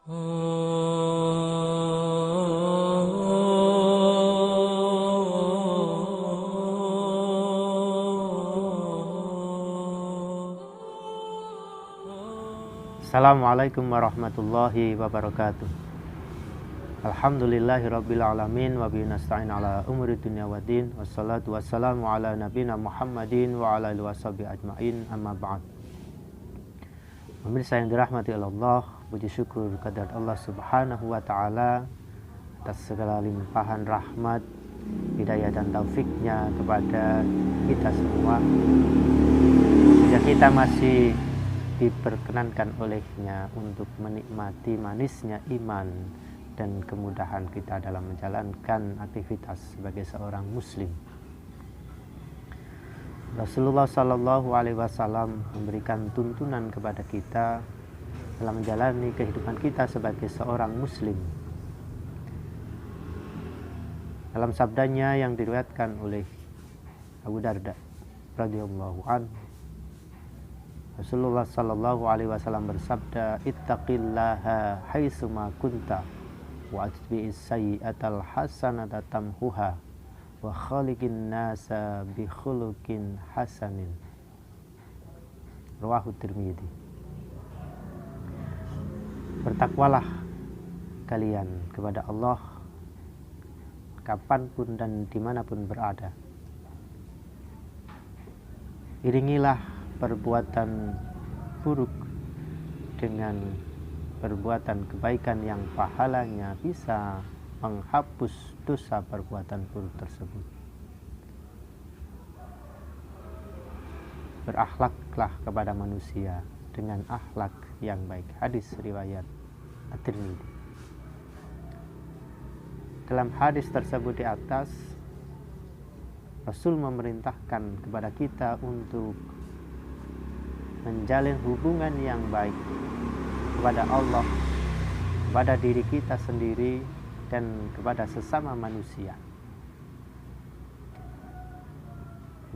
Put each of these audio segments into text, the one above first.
Assalamualaikum warahmatullahi wabarakatuh. Alhamdulillahirabbil alamin wa bihi nasta'in ala umuri dunya waddin. Wassalatu wassalamu ala nabiyina Muhammadin wa ala alihi washabihi ajmain. Amma ba'd. Pemirsa yang dirahmati Allah, puji syukur kehadirat Allah Subhanahu wa taala atas segala limpahan rahmat, hidayah dan taufiknya kepada kita semua. Jika kita masih diperkenankan olehnya untuk menikmati manisnya iman dan kemudahan kita dalam menjalankan aktivitas sebagai seorang muslim. Rasulullah Shallallahu Alaihi Wasallam memberikan tuntunan kepada kita dalam menjalani kehidupan kita sebagai seorang muslim. Dalam sabdanya yang diriwayatkan oleh Abu Darda radhiyallahu anhu, Rasulullah Shallallahu Alaihi Wasallam bersabda, ittaqillaha haitsuma kunta wa atbi'is sayyi'atal hasanata tamhuha wa khaliqin nasa bi khuluqin hasanin. Rawahu Tirmidzi. Bertakwalah kalian kepada Allah kapanpun dan dimanapun berada. Iringilah perbuatan buruk dengan perbuatan kebaikan yang pahalanya bisa menghapus dosa perbuatan buruk tersebut. Berakhlaklah kepada manusia dengan akhlak yang baik. Hadis riwayat At-Tirmidzi. Dalam hadis tersebut di atas, Rasul memerintahkan kepada kita untuk menjalin hubungan yang baik kepada Allah, kepada diri kita sendiri, dan kepada sesama manusia.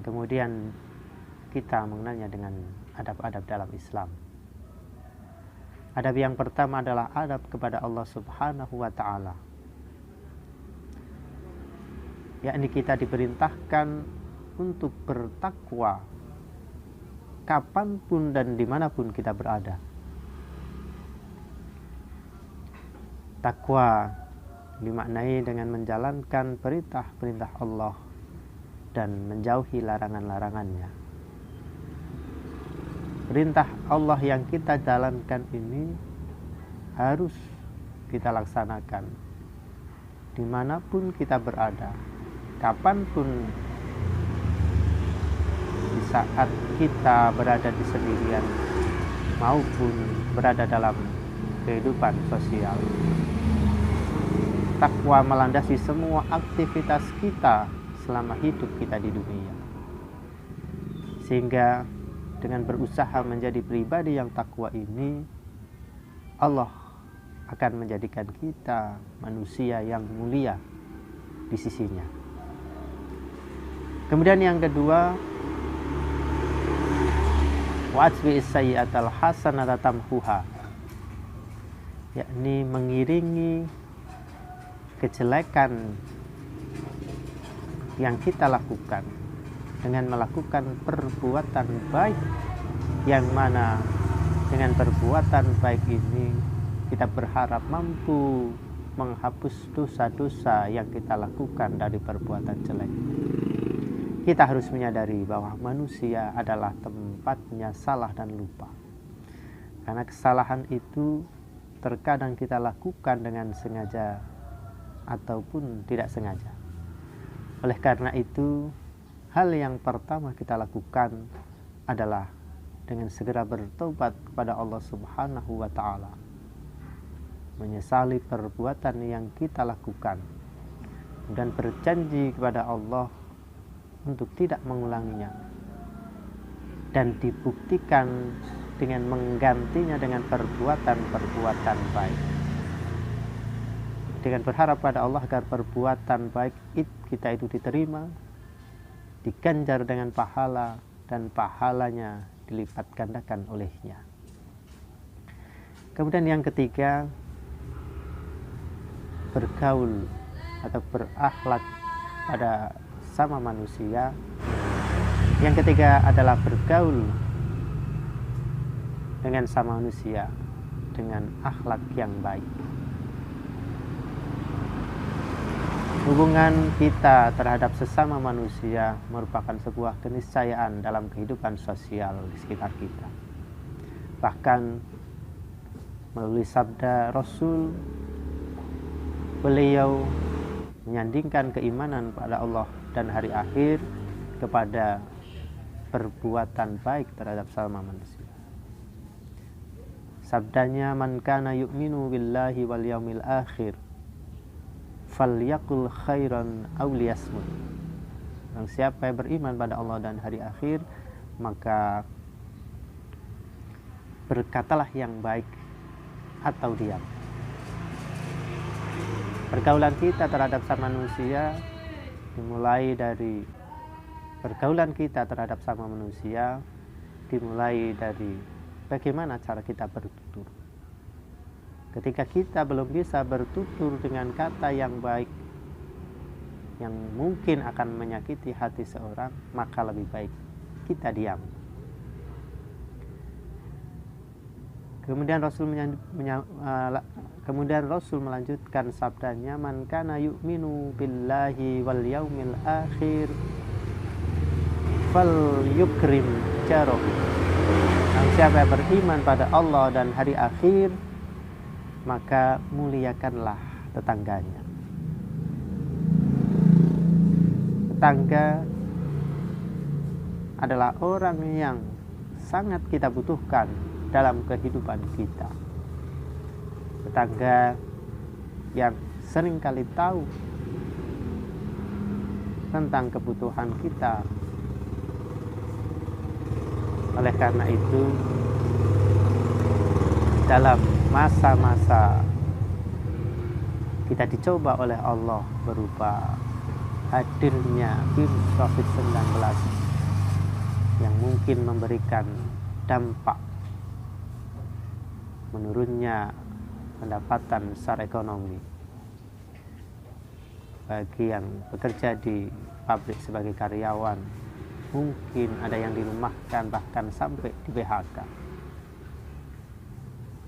Kemudian kita mengenalnya dengan adab-adab dalam Islam. Adab yang pertama adalah adab kepada Allah Subhanahu wa ta'ala, yakni kita diperintahkan untuk bertakwa kapanpun dan dimanapun kita berada. Takwa dimaknai dengan menjalankan perintah-perintah Allah dan menjauhi larangan-larangannya. Perintah Allah yang kita jalankan ini harus kita laksanakan dimanapun kita berada, kapanpun. Di saat kita berada di sendirian maupun berada dalam kehidupan sosial. Takwa melandasi semua aktivitas kita selama hidup kita di dunia. Sehingga dengan berusaha menjadi pribadi yang takwa ini, Allah akan menjadikan kita manusia yang mulia di sisinya. Kemudian yang kedua, wa'atbi'is sayyi'atal hasanata tamhuha, yakni mengiringi kejelekan yang kita lakukan dengan melakukan perbuatan baik, yang mana dengan perbuatan baik ini kita berharap mampu menghapus dosa-dosa yang kita lakukan dari perbuatan jelek. Kita harus menyadari bahwa manusia adalah tempatnya salah dan lupa. Karena kesalahan itu terkadang kita lakukan dengan sengaja ataupun tidak sengaja. Oleh karena itu, hal yang pertama kita lakukan adalah dengan segera bertobat kepada Allah Subhanahu wa ta'ala, menyesali perbuatan yang kita lakukan, dan berjanji kepada Allah untuk tidak mengulanginya, dan dibuktikan dengan menggantinya dengan perbuatan-perbuatan baik, dengan berharap pada Allah agar perbuatan baik kita itu diterima, diganjar dengan pahala, dan pahalanya dilipat gandakan olehnya. Kemudian yang ketiga, bergaul atau berakhlak pada sama manusia. Yang ketiga adalah bergaul dengan sama manusia dengan akhlak yang baik. Hubungan kita terhadap sesama manusia merupakan sebuah keniscayaan dalam kehidupan sosial di sekitar kita. Bahkan melalui sabda Rasul, beliau menyandingkan keimanan pada Allah dan hari akhir kepada perbuatan baik terhadap sesama manusia. Sabdanya, man kana yu'minu billahi wal yaumil akhir falyaqul khairan aw liyasmut. Dan siapa yang beriman pada Allah dan hari akhir, maka berkatalah yang baik atau diam. Pergaulan kita terhadap sama manusia dimulai dari bagaimana cara kita bertutur. Ketika kita belum bisa bertutur dengan kata yang baik yang mungkin akan menyakiti hati seorang, maka lebih baik kita diam. Kemudian Rasul melanjutkan sabdanya, man kana yu'minu billahi wal yaumil akhir fal yukrim jarahu. Siapa yang beriman pada Allah dan hari akhir, maka muliakanlah tetangganya. Tetangga adalah orang yang sangat kita butuhkan dalam kehidupan kita. Tetangga yang seringkali tahu tentang kebutuhan kita. Oleh karena itu, dalam masa-masa kita dicoba oleh Allah berupa hadirnya virus COVID-19 yang mungkin memberikan dampak menurunnya pendapatan secara ekonomi bagi yang bekerja di pabrik sebagai karyawan, mungkin ada yang dirumahkan bahkan sampai di PHK.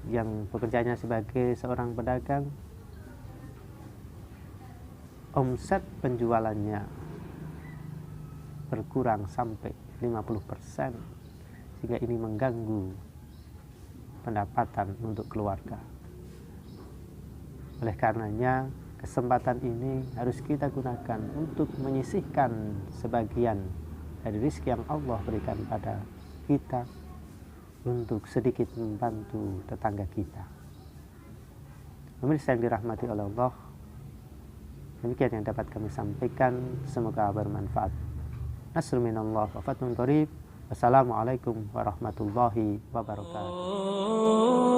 Yang pekerjaannya sebagai seorang pedagang, omset penjualannya berkurang sampai 50%, sehingga ini mengganggu pendapatan untuk keluarga. Oleh karenanya, kesempatan ini harus kita gunakan untuk menyisihkan sebagian dari rezeki yang Allah berikan pada kita untuk sedikit membantu tetangga kita. Pemirsa yang dirahmati oleh Allah, demikian yang dapat kami sampaikan, semoga bermanfaat. Nasrul minallah wa fathun qarib. Wassalamualaikum warahmatullahi wabarakatuh.